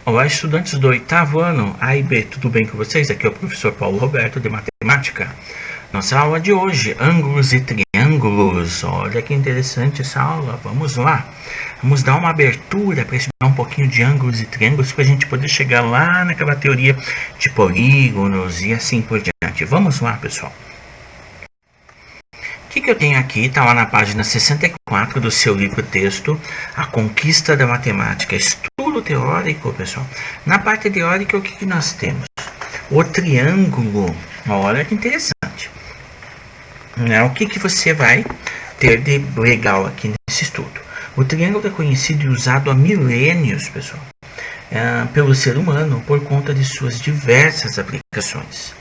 Olá, estudantes do 8º ano A e B, tudo bem com vocês? Aqui é o professor Paulo Roberto de Matemática. Nossa aula de hoje, ângulos e triângulos. Olha que interessante essa aula, vamos lá. Vamos dar uma abertura para estudar um pouquinho de ângulos e triângulos para a gente poder chegar lá naquela teoria de polígonos e assim por diante. Vamos lá, pessoal. O que eu tenho aqui? Está lá na página 64 do seu livro-texto, A Conquista da Matemática, estudo teórico, pessoal. Na parte teórica, o que nós temos? O triângulo. Olha que interessante. O que você vai ter de legal aqui nesse estudo? O triângulo é conhecido e usado há milênios, pessoal, pelo ser humano por conta de suas diversas aplicações.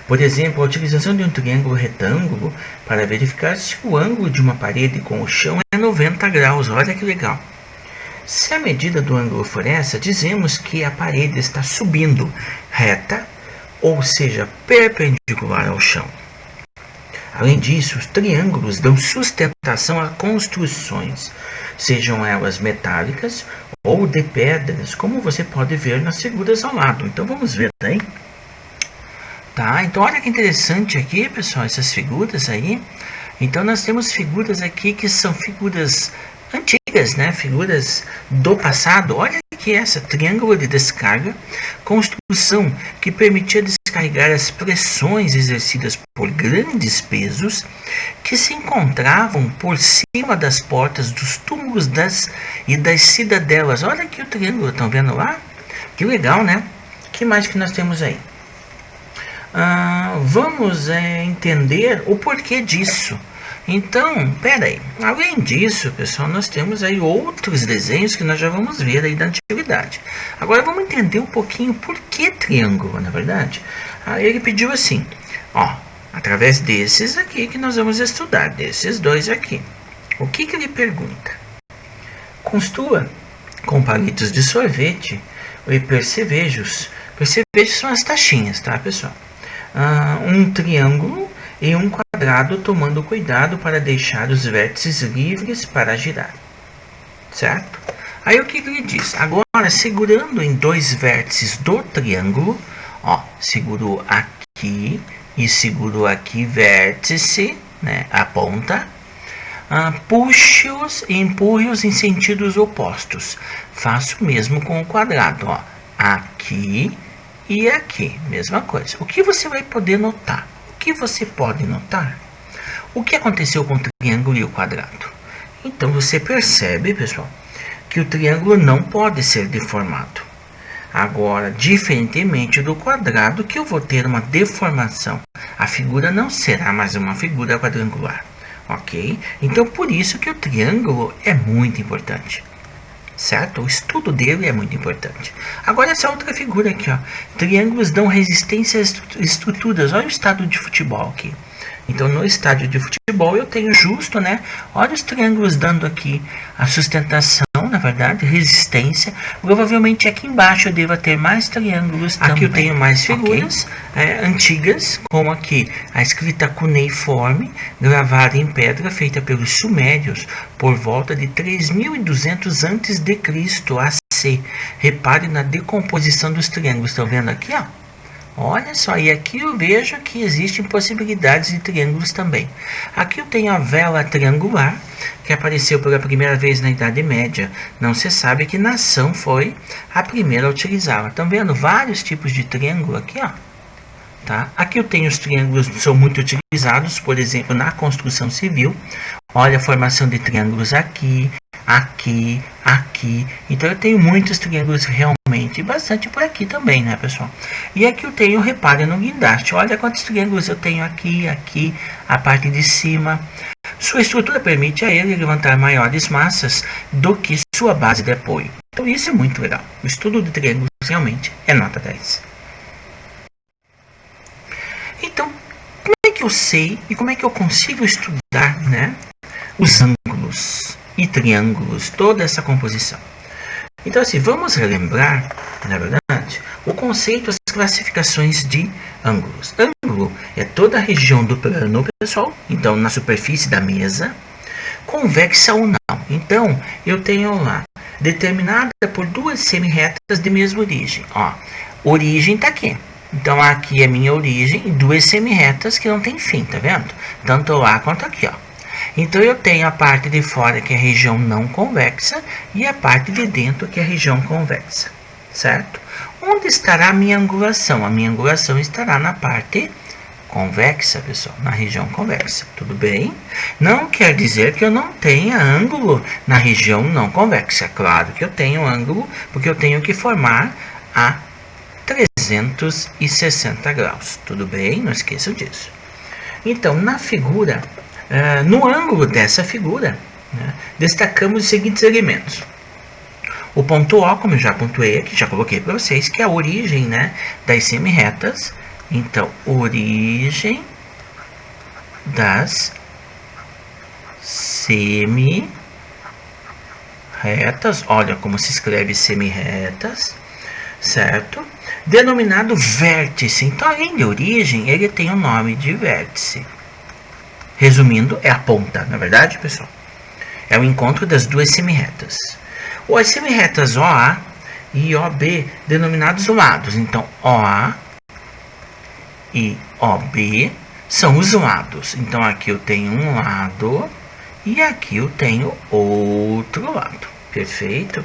Por exemplo, a utilização de um triângulo retângulo para verificar se o ângulo de uma parede com o chão é 90 graus. Olha que legal. Se a medida do ângulo for essa, dizemos que a parede está subindo reta, ou seja, perpendicular ao chão. Além disso, os triângulos dão sustentação a construções, sejam elas metálicas ou de pedras, como você pode ver nas figuras ao lado. Então vamos ver aí. Tá, então olha que interessante aqui, pessoal, essas figuras aí. Então nós temos figuras aqui que são figuras antigas, né? Figuras do passado. Olha aqui essa, triângulo de descarga, construção que permitia descarregar as pressões exercidas por grandes pesos que se encontravam por cima das portas dos túmulos e das cidadelas. Olha aqui o triângulo, estão vendo lá? Que legal, né? O que mais que nós temos aí? Vamos entender o porquê disso. Então, peraí, além disso, pessoal, nós temos aí outros desenhos que nós já vamos ver aí da antiguidade. Agora vamos entender um pouquinho por que triângulo, na verdade. Ele pediu assim, através desses aqui que nós vamos estudar, desses dois aqui. O que ele pergunta? Construa com palitos de sorvete e percevejos. Percevejos são as taxinhas, tá, pessoal? Um triângulo e um quadrado, tomando cuidado para deixar os vértices livres para girar, certo? Aí o que ele diz? Agora, segurando em dois vértices do triângulo, segurou aqui e segurou aqui vértice, né, a ponta, puxe-os e empurre-os em sentidos opostos. Faço o mesmo com o quadrado, aqui e aqui, mesma coisa. O que você vai poder notar? O que você pode notar? O que aconteceu com o triângulo e o quadrado? Então você percebe, pessoal, que o triângulo não pode ser deformado. Agora, diferentemente do quadrado, que eu vou ter uma deformação. A figura não será mais uma figura quadrangular. Ok? Então por isso que o triângulo é muito importante. Certo? O estudo dele é muito importante. Agora essa outra figura aqui, triângulos dão resistência às estruturas. Olha o estádio de futebol aqui. Então no estádio de futebol eu tenho justo, né? Olha os triângulos dando aqui a sustentação, na verdade, resistência. Provavelmente aqui embaixo eu devo ter mais triângulos também. Aqui eu tenho mais figuras antigas, como aqui a escrita cuneiforme, gravada em pedra, feita pelos sumérios por volta de 3200 a.C. AC. Repare na decomposição dos triângulos. Estão vendo aqui, Olha só, e aqui eu vejo que existem possibilidades de triângulos também. Aqui eu tenho a vela triangular, que apareceu pela primeira vez na Idade Média. Não se sabe que nação foi a primeira a utilizá-la. Estão vendo vários tipos de triângulo aqui, Tá? Aqui eu tenho os triângulos que são muito utilizados, por exemplo, na construção civil. Olha a formação de triângulos aqui, aqui, aqui. Então eu tenho muitos triângulos realmente, e bastante por aqui também, né, pessoal? E aqui eu tenho, repare no guindaste. Olha quantos triângulos eu tenho aqui, aqui, a parte de cima. Sua estrutura permite a ele levantar maiores massas do que sua base de apoio. Então isso é muito legal. O estudo de triângulos realmente é nota 10. Então, como é que eu sei e como é que eu consigo estudar, né, os ângulos e triângulos, toda essa composição? Então, assim, vamos relembrar, na verdade, o conceito, as classificações de ângulos. Ângulo é toda a região do plano, pessoal, então na superfície da mesa, convexa ou não. Então, eu tenho lá determinada por duas semirretas de mesma origem. Ó, origem está aqui. Então, aqui é minha origem e duas semirretas que não tem fim, tá vendo? Tanto lá quanto aqui, ó. Então, eu tenho a parte de fora, que é a região não convexa, e a parte de dentro, que é a região convexa, certo? Onde estará a minha angulação? A minha angulação estará na parte convexa, pessoal, na região convexa, tudo bem? Não quer dizer que eu não tenha ângulo na região não convexa. Claro que eu tenho ângulo, porque eu tenho que formar a 360 graus, tudo bem? Não esqueçam disso. Então, na figura, no ângulo dessa figura, né, destacamos os seguintes elementos. O ponto O, como eu já pontuei aqui, já coloquei para vocês, que é a origem, né, das semirretas. Então, origem das semirretas. Olha como se escreve semirretas, certo? Denominado vértice. Então, além de origem, ele tem o nome de vértice. Resumindo, é a ponta, na verdade, pessoal. É o encontro das duas semirretas. Ou as semirretas OA e OB, denominados lados. Então, OA e OB são os lados. Então, aqui eu tenho um lado e aqui eu tenho outro lado. Perfeito?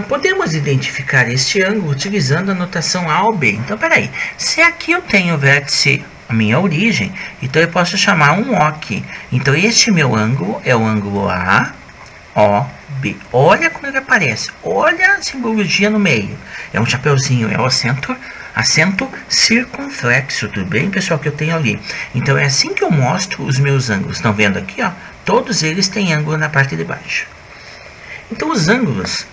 Podemos identificar este ângulo utilizando a notação AOB. Então, peraí. Se aqui eu tenho o vértice, a minha origem, então eu posso chamar um O aqui. Então, este meu ângulo é o ângulo AOB. Olha como ele aparece. Olha a simbologia no meio. É um chapeuzinho, é o acento circunflexo, tudo bem, pessoal, que eu tenho ali. Então, é assim que eu mostro os meus ângulos. Estão vendo aqui, ó? Todos eles têm ângulo na parte de baixo. Então, os ângulos,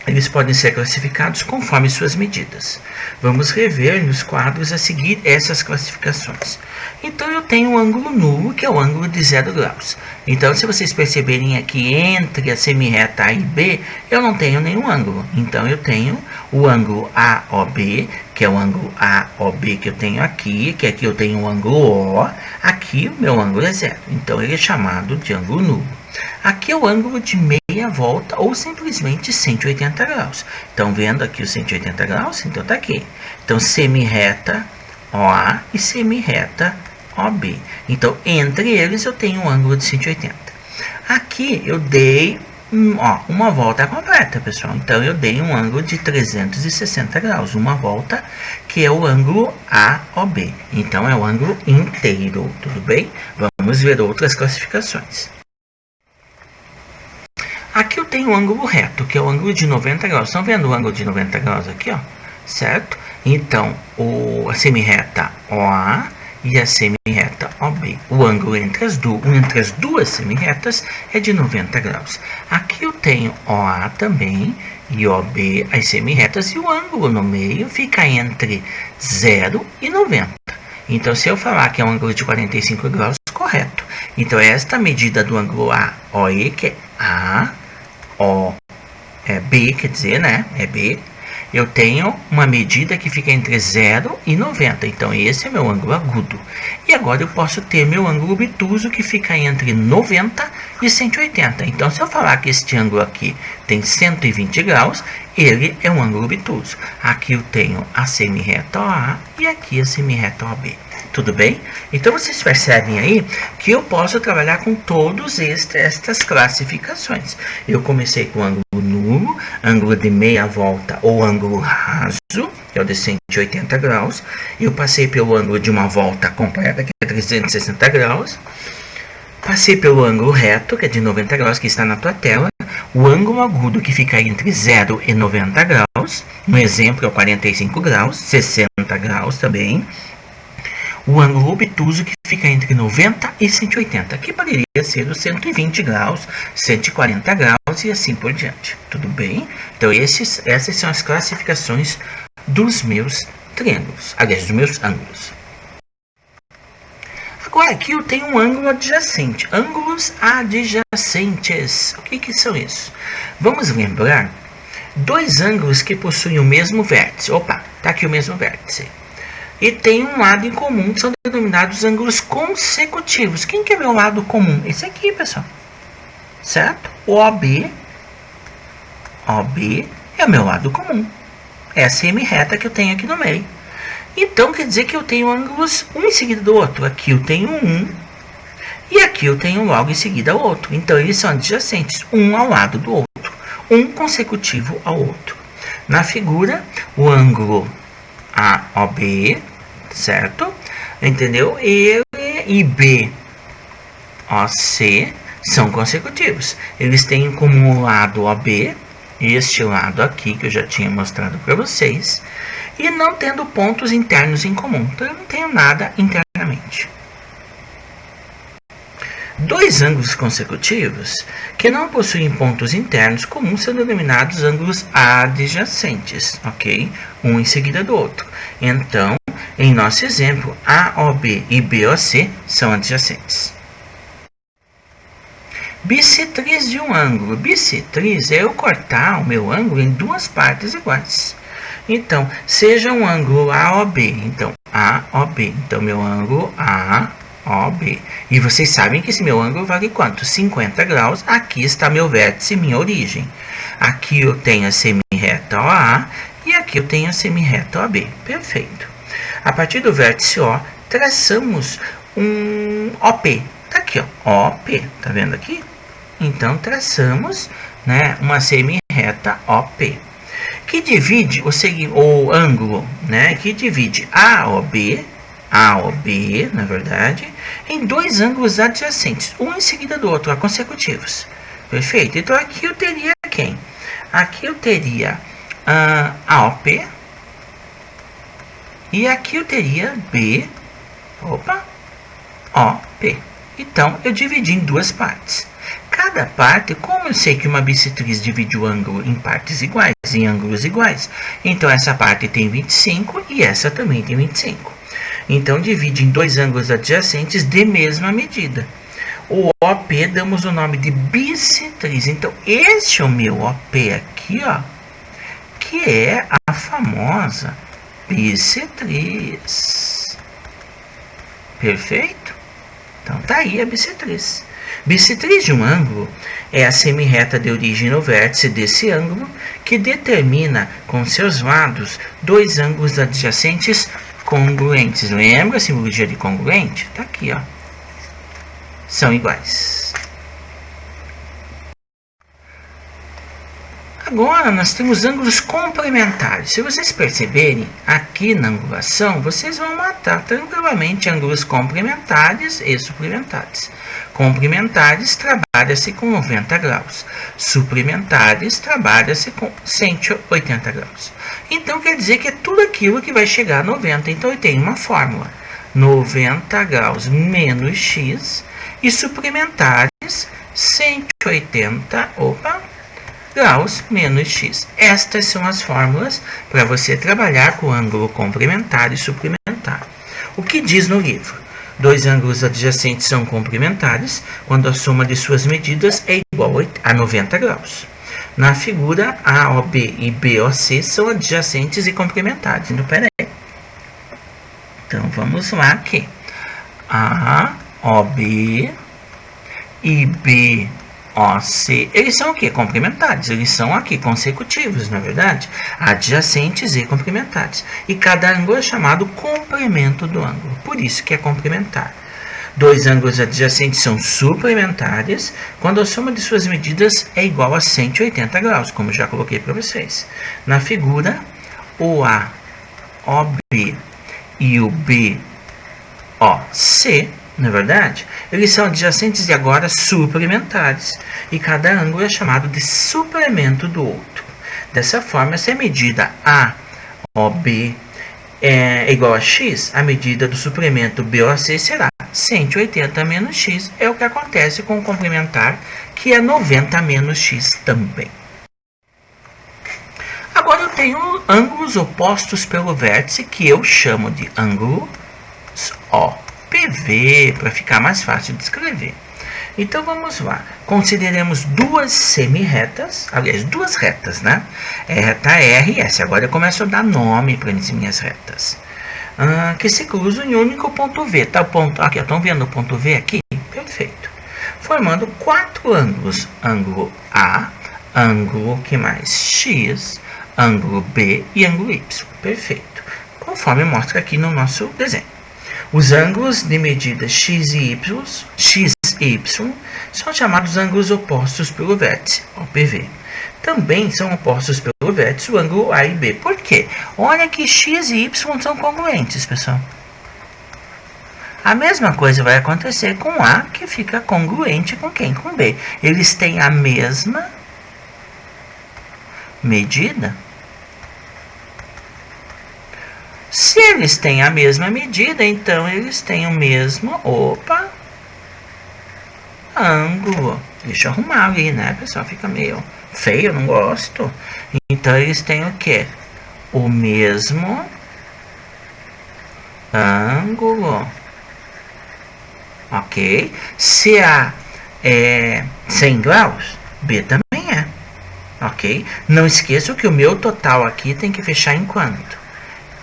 eles podem ser classificados conforme suas medidas. Vamos rever nos quadros a seguir essas classificações. Então, eu tenho um ângulo nulo, que é o ângulo de 0 graus. Então, se vocês perceberem aqui, entre a semirreta A e B, eu não tenho nenhum ângulo. Então, eu tenho o ângulo AOB, que é o ângulo AOB que eu tenho aqui, que aqui eu tenho o ângulo O, aqui o meu ângulo é 0. Então, ele é chamado de ângulo nulo. Aqui é o ângulo de meia volta ou simplesmente 180 graus. Estão vendo aqui os 180 graus? Então, está aqui. Então, semirreta OA e semirreta OB. Então, entre eles eu tenho um ângulo de 180. Aqui eu dei uma volta completa, pessoal. Então, eu dei um ângulo de 360 graus. Uma volta, que é o ângulo AOB. Então, é o ângulo inteiro, tudo bem? Vamos ver outras classificações. Aqui eu tenho um ângulo reto, que é o ângulo de 90 graus. Estão vendo o ângulo de 90 graus aqui, ó? Certo? Então, a semirreta OA e a semirreta OB. O ângulo entre as duas semirretas é de 90 graus. Aqui eu tenho OA também e OB, as semirretas, e o ângulo no meio fica entre 0 e 90. Então, se eu falar que é um ângulo de 45 graus, correto. Então, esta medida do ângulo AOE, que é B, quer dizer, né? É B. Eu tenho uma medida que fica entre 0 e 90. Então, esse é meu ângulo agudo. E agora eu posso ter meu ângulo obtuso, que fica entre 90 e 180. Então, se eu falar que este ângulo aqui tem 120 graus, ele é um ângulo obtuso. Aqui eu tenho a semirreta OA e aqui a semirreta OB. Tudo bem? Então, vocês percebem aí que eu posso trabalhar com todas estas classificações. Eu comecei com ângulo nulo, ângulo de meia volta ou ângulo raso, que é o de 180 graus. Eu passei pelo ângulo de uma volta completa, que é 360 graus. Passei pelo ângulo reto, que é de 90 graus, que está na tua tela. O ângulo agudo, que fica entre 0 e 90 graus. No exemplo, é o 45 graus, 60 graus também. O ângulo obtuso, que fica entre 90 e 180, que poderia ser os 120 graus, 140 graus e assim por diante. Tudo bem? Então, essas são as classificações dos meus triângulos, aliás, dos meus ângulos. Agora, aqui eu tenho um ângulo adjacente. Ângulos adjacentes. O que são isso? Vamos lembrar dois ângulos que possuem o mesmo vértice. Opa, está aqui o mesmo vértice. E tem um lado em comum, que são denominados ângulos consecutivos. Quem que é meu lado comum? Esse aqui, pessoal. Certo? O OB OB é o meu lado comum. É a semi-reta que eu tenho aqui no meio. Então, quer dizer que eu tenho ângulos um em seguida do outro. Aqui eu tenho um e aqui eu tenho logo em seguida o outro. Então, eles são adjacentes, um ao lado do outro, um consecutivo ao outro. Na figura, o ângulo AOB, certo? Entendeu? E BOC são consecutivos. Eles têm como lado OB, este lado aqui que eu já tinha mostrado para vocês, e não tendo pontos internos em comum. Então, eu não tenho nada internamente. Dois ângulos consecutivos que não possuem pontos internos comuns são denominados ângulos adjacentes, ok? Um em seguida do outro. Então, em nosso exemplo, AOB e BOC são adjacentes. Bissetriz de um ângulo. Bissetriz é eu cortar o meu ângulo em duas partes iguais. Então, seja um ângulo AOB. Então, AOB. Então, meu ângulo AOB. E vocês sabem que esse meu ângulo vale quanto? 50 graus. Aqui está meu vértice, minha origem. Aqui eu tenho a semi-reta OA e aqui eu tenho a semi-reta OB. Perfeito. A partir do vértice O, traçamos um OP. Tá aqui, ó. OP. Tá vendo aqui? Então, traçamos, né, uma semi-reta OP. Que divide o ângulo, né, que divide AOB, na verdade, em dois ângulos adjacentes, um em seguida do outro, consecutivos. Perfeito? Então, aqui eu teria quem? Aqui eu teria AOP e aqui eu teria OP. Então, eu dividi em duas partes. Cada parte, como eu sei que uma bissetriz divide o ângulo em partes iguais, em ângulos iguais, então essa parte tem 25 e essa também tem 25. Então, divide em dois ângulos adjacentes de mesma medida. O OP damos o nome de bissetriz. Então, este é o meu OP aqui, ó, que é a famosa bissetriz. Perfeito? Então, tá aí a bissetriz. Bissetriz de um ângulo é a semi-reta de origem no vértice desse ângulo que determina com seus lados dois ângulos adjacentes congruentes. Lembra a simbologia de congruente? Tá aqui, ó. São iguais. Agora, nós temos ângulos complementares. Se vocês perceberem, aqui na angulação, vocês vão matar tranquilamente ângulos complementares e suplementares. Complementares trabalha-se com 90 graus. Suplementares trabalha-se com 180 graus. Então, quer dizer que é tudo aquilo que vai chegar a 90. Então, eu tenho uma fórmula. 90 graus menos x e suplementares 180, graus menos x. Estas são as fórmulas para você trabalhar com ângulo complementar e suplementar. O que diz no livro? Dois ângulos adjacentes são complementares quando a soma de suas medidas é igual a 90 graus. Na figura, AOB e BOC são adjacentes e complementares. Então, peraí. Então, vamos lá aqui. AOB e BOC, eles são o quê? Complementares. Eles são aqui consecutivos, na verdade. Adjacentes e complementares. E cada ângulo é chamado complemento do ângulo. Por isso que é complementar. Dois ângulos adjacentes são suplementares quando a soma de suas medidas é igual a 180 graus, como já coloquei para vocês. Na figura, o AOB e o BOC, na verdade, eles são adjacentes e agora suplementares. E cada ângulo é chamado de suplemento do outro. Dessa forma, se a medida AOB é igual a x, a medida do suplemento BOC será 180 menos x. É o que acontece com o complementar, que é 90 menos x também. Agora eu tenho ângulos opostos pelo vértice, que eu chamo de ângulos OPV, para ficar mais fácil de escrever. Então vamos lá. Consideremos duas semi-retas, aliás, duas retas, né? É reta R e S. Agora eu começo a dar nome para as minhas retas. Que se cruzam em um único ponto V. Tá, ponto, aqui, estão vendo o ponto V aqui? Perfeito. Formando quatro ângulos. Ângulo A, ângulo, que mais? X, ângulo B e ângulo Y. Perfeito. Conforme mostra aqui no nosso desenho. Os ângulos de medida x e y são chamados ângulos opostos pelo vértice, OPV. Também são opostos pelo vértice o ângulo A e B. Por quê? Olha que x e y são congruentes, pessoal. A mesma coisa vai acontecer com A, que fica congruente com quem? Com B. Eles têm a mesma medida. Se eles têm a mesma medida, então eles têm o mesmo, ângulo. Deixa eu arrumar ali, né, pessoal? Fica meio feio, eu não gosto. Então, eles têm o quê? O mesmo ângulo. Ok? Se A é 100 graus, B também é. Ok? Não esqueçam que o meu total aqui tem que fechar em quanto?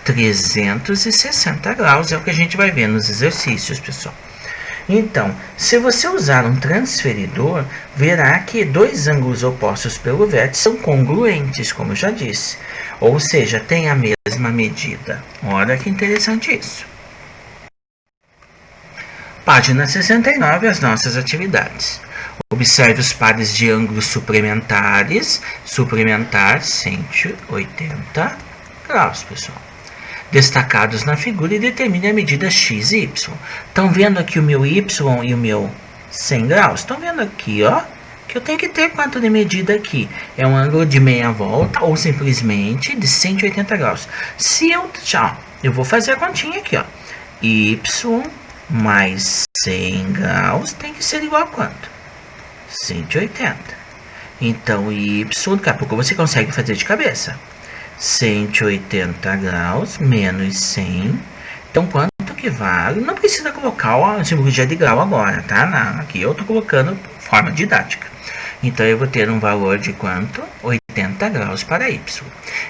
360 graus é o que a gente vai ver nos exercícios, pessoal. Então, se você usar um transferidor, verá que dois ângulos opostos pelo vértice são congruentes, como eu já disse. Ou seja, tem a mesma medida. Olha que interessante isso. Página 69, as nossas atividades. Observe os pares de ângulos suplementares. Suplementar 180 graus, pessoal. Destacados na figura e determine a medida x e y. Estão vendo aqui o meu y e o meu 100 graus? Estão vendo aqui, ó, que eu tenho que ter quanto de medida aqui? É um ângulo de meia volta ou simplesmente de 180 graus. Se eu vou fazer a continha aqui, ó. Y mais 100 graus tem que ser igual a quanto? 180. Então, y, daqui a pouco você consegue fazer de cabeça. 180 graus menos 100. Então, quanto que vale? Não precisa colocar a simbologia de grau agora, tá? Aqui eu estou colocando forma didática. Então, eu vou ter um valor de quanto? 80 graus para y.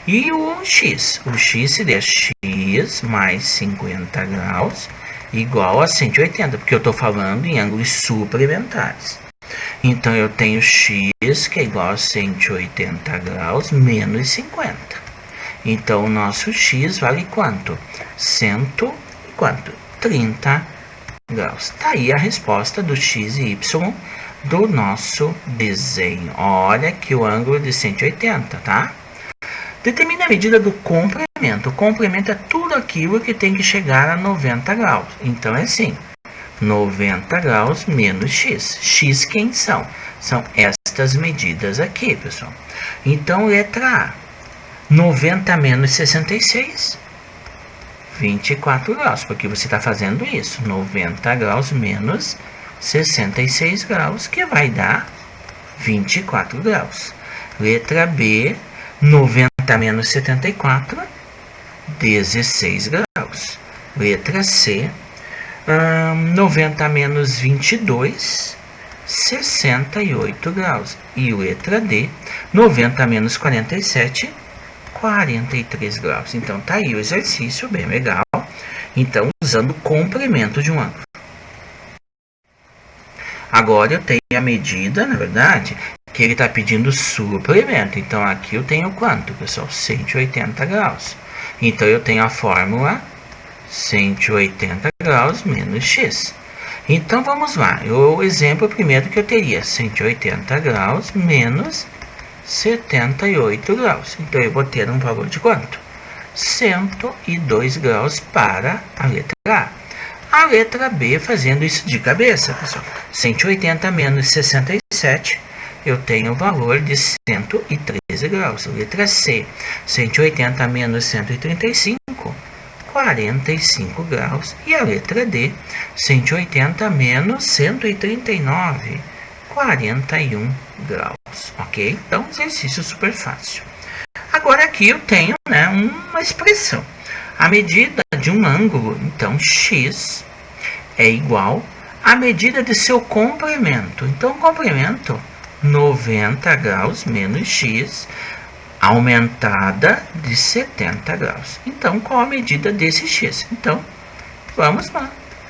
E o x? O x seria x mais 50 graus igual a 180, porque eu estou falando em ângulos suplementares. Então, eu tenho x que é igual a 180 graus menos 50. Então, o nosso x vale quanto? 30 graus. Está aí a resposta do x e y do nosso desenho. Olha aqui o ângulo de 180, tá? Determine a medida do comprimento. O comprimento é tudo aquilo que tem que chegar a 90 graus. Então, é assim. 90 graus menos x. X quem são? São estas medidas aqui, pessoal. Então, letra A. 90 menos 66, 24 graus, porque você está fazendo isso. 90 graus menos 66 graus, que vai dar 24 graus. Letra B, 90 menos 74, 16 graus. Letra C, 90 menos 22, 68 graus. E letra D, 90 menos 47, 43 graus. Então, tá aí o exercício, bem legal. Então, usando o comprimento de um ângulo. Agora, eu tenho a medida, na verdade, que ele está pedindo suplemento. Então, aqui eu tenho quanto, pessoal? 180 graus. Então, eu tenho a fórmula 180 graus menos x. Então, vamos lá. O exemplo primeiro que eu teria 180 graus menos 78 graus. Então, eu vou ter um valor de quanto? 102 graus para a letra A. A letra B, fazendo isso de cabeça, pessoal. 180 menos 67, eu tenho o valor de 113 graus. Letra C, 180 menos 135, 45 graus. E a letra D, 180 menos 139, 41 graus. Ok? Então, exercício super fácil. Agora aqui eu tenho, né, uma expressão. A medida de um ângulo, então, x é igual à medida de seu comprimento. Então, o comprimento, 90 graus menos x, aumentada de 70 graus. Então, qual a medida desse x? Então, vamos lá.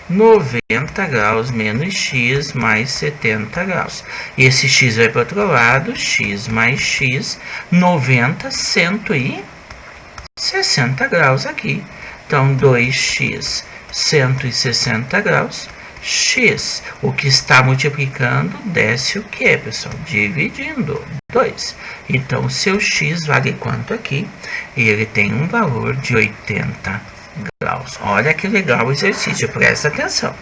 90 graus menos x mais 70 graus. Esse x vai para o outro lado, x mais x, 90, 160 graus aqui. Então, 2x, 160 graus, x. O que está multiplicando, desce o que, pessoal? Dividindo, 2. Então, seu x vale quanto aqui? Ele tem um valor de 80 graus. Olha que legal o exercício, presta atenção.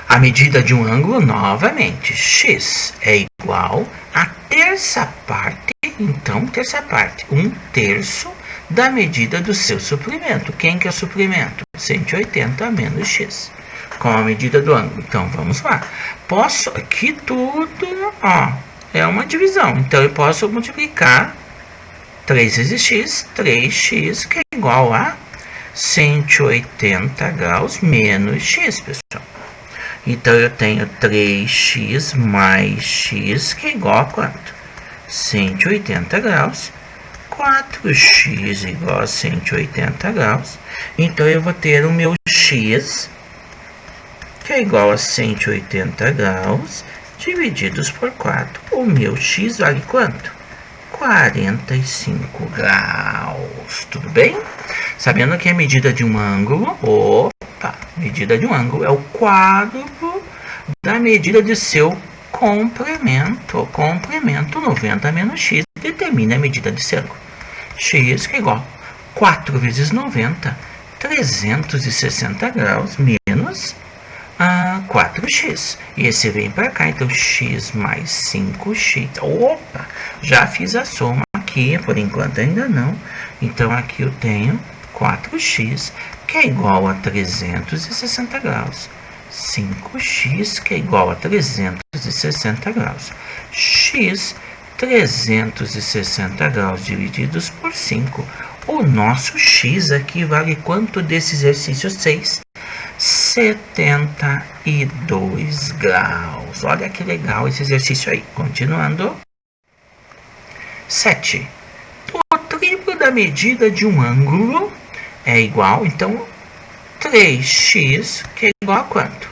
A medida de um ângulo, novamente, x é igual a terça parte, então, terça parte, 1/3 da medida do seu suprimento. Quem que é o suprimento? 180 menos x. Qual a medida do ângulo? Então, vamos lá. Posso, aqui tudo, ó, é uma divisão. Então, eu posso multiplicar 3 vezes x, 3x, que é igual a 180 graus menos x, pessoal. Então, eu tenho 3x mais x, que é igual a quanto? 180 graus. 4x igual a 180 graus. Então, eu vou ter o meu x, que é igual a 180 graus, divididos por 4. O meu x vale quanto? 45 graus. Tudo bem? Sabendo que a medida de um ângulo, medida de um ângulo é o quádruplo da medida de seu complemento. O complemento 90 menos x determina a medida desse ângulo. X que é igual a 4 vezes 90, 360 graus menos 4x. E esse vem para cá, então x mais 5x. Opa, já fiz a soma aqui, por enquanto ainda não. Então aqui eu tenho 4x, que é igual a 360 graus. 5x, que é igual a 360 graus. X, 360 graus divididos por 5. O nosso x aqui vale quanto desse exercício 6? 72 graus. Olha que legal esse exercício aí. Continuando. 7. O triplo da medida de um ângulo é igual, então, 3x, que é igual a quanto?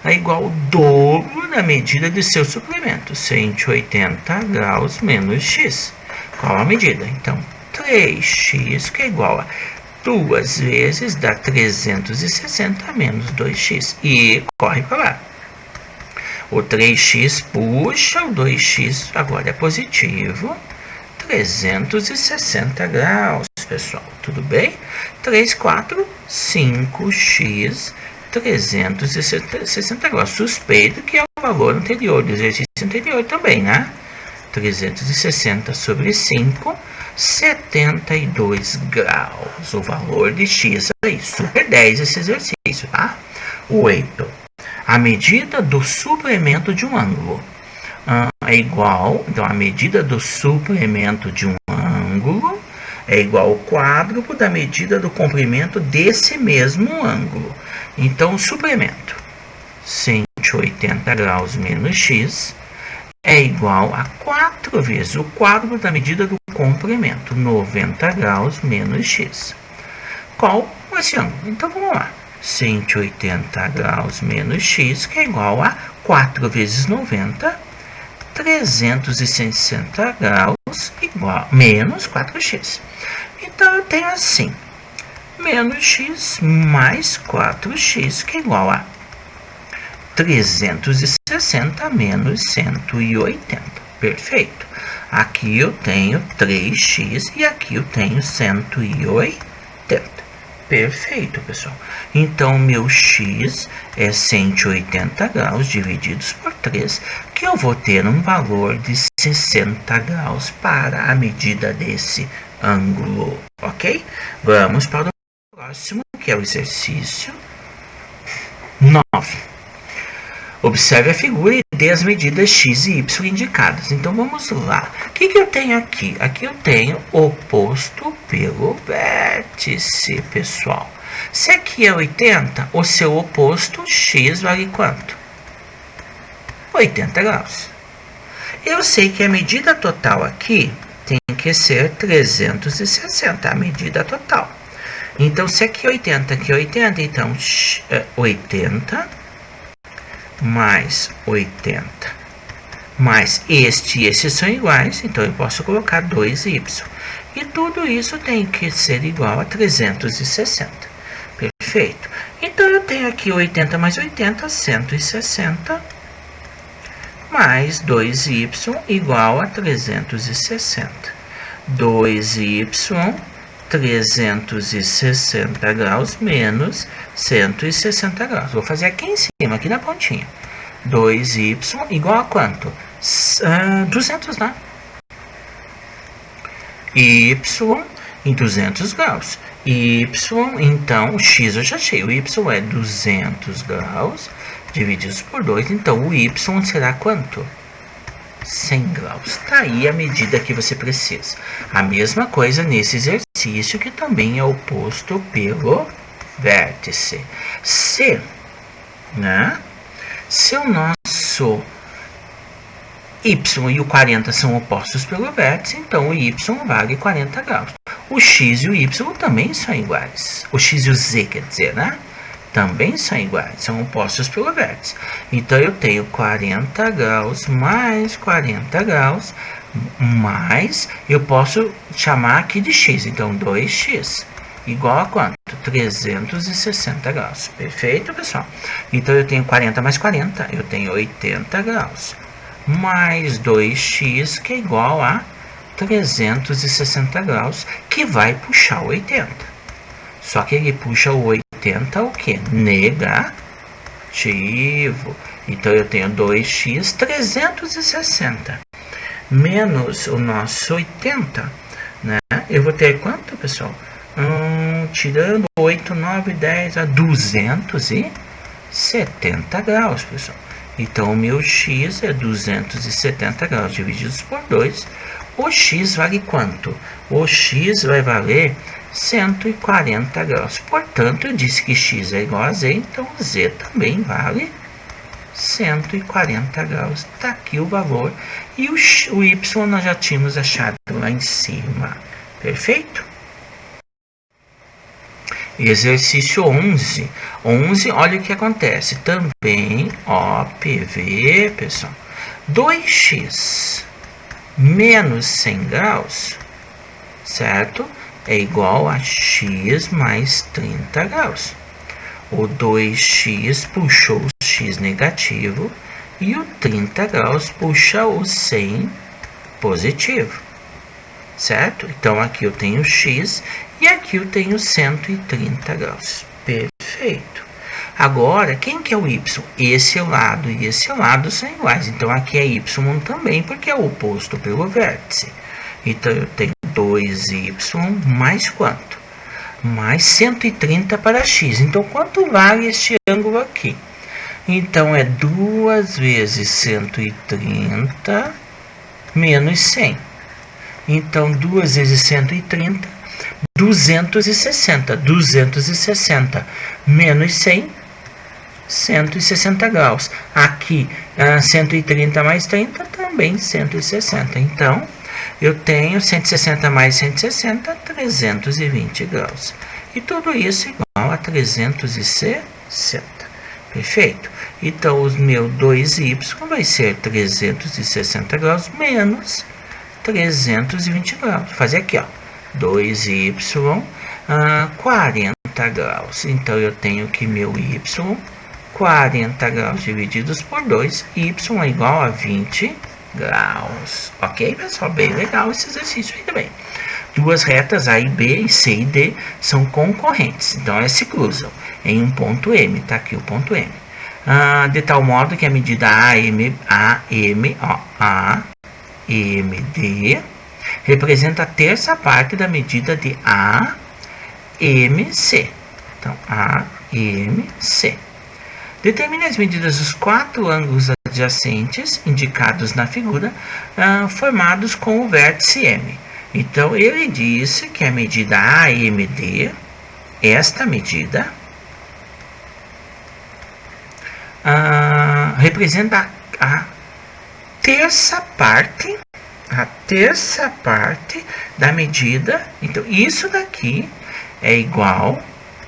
É igual ao dobro da medida de seu suplemento, 180 graus menos x. Qual a medida? Então, 3x, que é igual a 2 vezes dá 360 menos 2x. E corre para lá. O 3x puxa o 2x, agora é positivo. 360 graus, pessoal. Tudo bem? 3, 4, 5x, 360 graus. Suspeito que é o valor anterior, do exercício anterior também, né? 360 sobre 5, 72 graus. O valor de x aí, super 10 esse exercício, tá? 8. A medida do suplemento de um ângulo é igual, então a medida do suplemento de um ângulo é igual ao quádruplo da medida do comprimento desse mesmo ângulo. Então, o suplemento 180 graus menos x é igual a 4 vezes o quádruplo da medida do comprimento, 90 graus menos x. Qual esse ângulo? Então, vamos lá. 180 graus menos x, que é igual a 4 vezes 90, 360 graus, igual, menos 4x. Então, eu tenho assim, menos x mais 4x, que é igual a 360 menos 180. Perfeito. Aqui eu tenho 3x e aqui eu tenho 180. Perfeito, pessoal. Então, meu x é 180 graus divididos por 3, que eu vou ter um valor de 60 graus para a medida desse ângulo, ok? Vamos para o próximo, que é o exercício 9. Observe a figura e dê as medidas x e y indicadas. Então, vamos lá. O que eu tenho aqui? Aqui eu tenho oposto pelo vértice, pessoal. Se aqui é 80, o seu oposto, x, vale quanto? 80 graus. Eu sei que a medida total aqui tem que ser 360, a medida total. Então, se aqui é 80, aqui é 80, então 80 mais 80 mais este e esse são iguais, então eu posso colocar 2y. E tudo isso tem que ser igual a 360. Perfeito. Então, eu tenho aqui 80 mais 80, 160, mais 2y igual a 360. 2y, 360 graus, menos 160 graus. Vou fazer aqui em cima, aqui na pontinha. 2y igual a quanto? 200, né? Y em 200 graus. Y, então, o x eu já achei. O y é 200 graus divididos por 2. Então, o y será quanto? 100 graus. Tá aí a medida que você precisa. A mesma coisa nesse exercício, que também é oposto pelo vértice. Se o nosso y e o 40 são opostos pelo vértice, então o y vale 40 graus. O x e o y também são iguais. O x e o z, quer dizer, né? Também são iguais, são opostos pelo vértice. Então, eu tenho 40 graus mais 40 graus, mais, eu posso chamar aqui de x. Então, 2x igual a quanto? 360 graus. Perfeito, pessoal? Então, eu tenho 40 mais 40, eu tenho 80 graus. Mais 2x, que é igual a 360 graus, que vai puxar o 80. Só que ele puxa o 80 o quê? Negativo. Então, eu tenho 2x 360 menos o nosso 80, né? Eu vou ter quanto, pessoal? Tirando 8, 9, 10 a 270 graus, pessoal. Então, o meu x é 270 graus divididos por 2. O x vale quanto? O x vai valer 140 graus. Portanto, eu disse que x é igual a z, então z também vale 140 graus. Está aqui o valor. E o y nós já tínhamos achado lá em cima. Perfeito? Exercício 11. 11, olha o que acontece. Também, PV, pessoal. 2x menos 100 graus, certo? É igual a x mais 30 graus. O 2x puxou o x negativo e o 30 graus puxa o 100 positivo. Certo? Então, aqui eu tenho x e aqui eu tenho 130 graus. Perfeito. Agora, quem que é o y? Esse lado e esse lado são iguais. Então, aqui é y também, porque é o oposto pelo vértice. Então, eu tenho 2y mais quanto? Mais 130 para x. Então, quanto vale este ângulo aqui? Então, é 2 vezes 130 menos 100. Então, 2 vezes 130, 260. 260 menos 100, 160 graus. Aqui, 130 mais 30, também 160. Então, eu tenho 160 mais 160, 320 graus. E tudo isso igual a 360. Perfeito? Então, o meu 2y vai ser 360 graus menos 320 graus. Vou fazer aqui, 2y, 40 graus. Então, eu tenho que meu y, 40 graus divididos por 2, y é igual a 20 graus. Ok, pessoal? Bem legal esse exercício aí também. Duas retas, A e B, e C e D, são concorrentes. Então, elas se cruzam em um ponto M. Está aqui o ponto M. De tal modo que a medida AMD representa a terça parte da medida de AMC. Então, AMC. Determine as medidas dos 4 ângulos adjacentes indicados na figura, formados com o vértice M. Então, ele disse que a medida AMD, esta medida, representa a terça parte da medida. Então, isso daqui é igual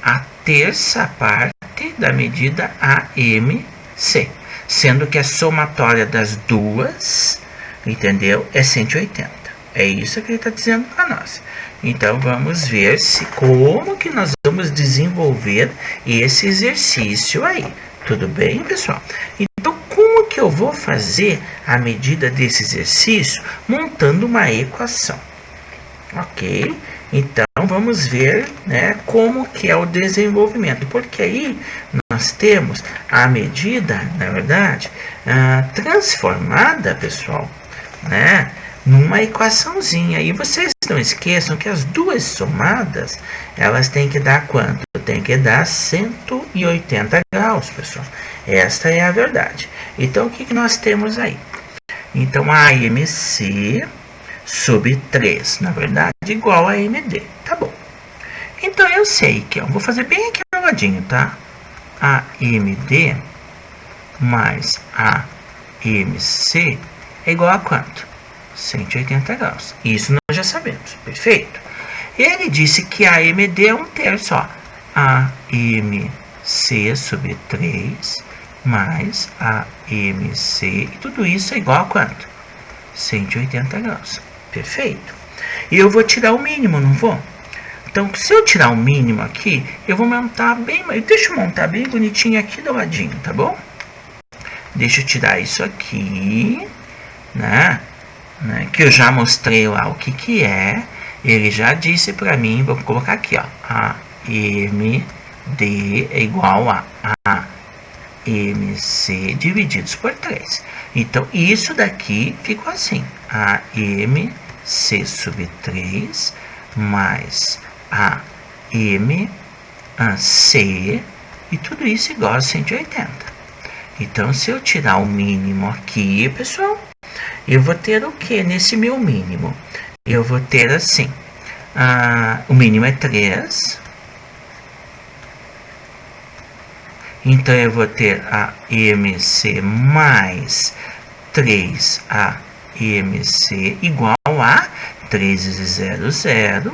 a terça parte da medida AMC, sendo que a somatória das duas, entendeu, é 180. É isso que ele está dizendo para nós. Então, vamos ver como que nós vamos desenvolver esse exercício aí. Tudo bem, pessoal? Então, como que eu vou fazer a medida desse exercício? Montando uma equação. Ok? Então, vamos ver, né, como que é o desenvolvimento. Porque aí nós temos a medida, na verdade, transformada, pessoal, né, numa equaçãozinha. E vocês não esqueçam que as duas somadas, elas têm que dar quanto? Tem que dar 180 graus, pessoal. Esta é a verdade. Então, o que nós temos aí? Então, a AMC sobre 3, na verdade, igual a AMD. Tá bom. Então, eu sei que, vou fazer bem aqui no ladinho, tá? AMD mais AMC é igual a quanto? 180 graus. Isso nós já sabemos. Perfeito. Ele disse que a AMD é 1/3, ó. AMC sobre 3 mais AMC. E tudo isso é igual a quanto? 180 graus. Perfeito. E eu vou tirar o mínimo, não vou? Então, se eu tirar o mínimo aqui, eu vou montar bem... Deixa eu montar bem bonitinho aqui do ladinho, tá bom? Deixa eu tirar isso aqui, né? Que eu já mostrei lá o que é. Ele já disse para mim, vou colocar aqui, ó, AMD é igual a AMC divididos por 3. Então, isso daqui ficou assim, AMC sobre 3 mais AMC, e tudo isso igual a 180. Então, se eu tirar o mínimo aqui, pessoal, eu vou ter o que nesse meu mínimo? Eu vou ter assim, o mínimo é 3. Então, eu vou ter a AMC mais 3 AMC igual a 1300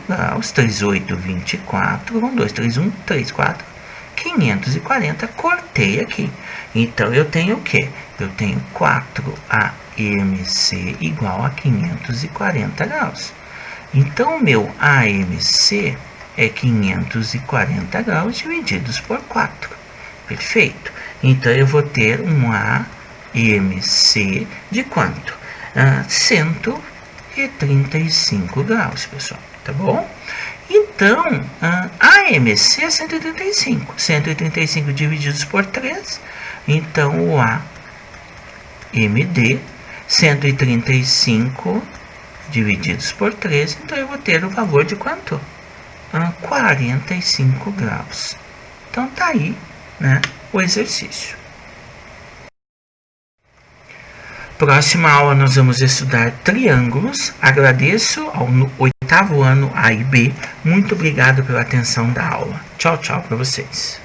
graus, 38, 24, 1, 2, 3, 1, 3, 4, 540, cortei aqui. Então, eu tenho o quê? Eu tenho 4 AMC igual a 540 graus. Então, o meu AMC é 540 graus divididos por 4. Perfeito. Então, eu vou ter um AMC de quanto? 135 graus, pessoal. Tá bom? Então, AMC é 135. 135 divididos por 3. Então, o AMD, 135 divididos por 3. Então, eu vou ter o valor de quanto? 45 graus. Então, tá aí, né, o exercício. Próxima aula nós vamos estudar triângulos. Agradeço ao 8º ano A e B. Muito obrigado pela atenção da aula. Tchau, tchau para vocês.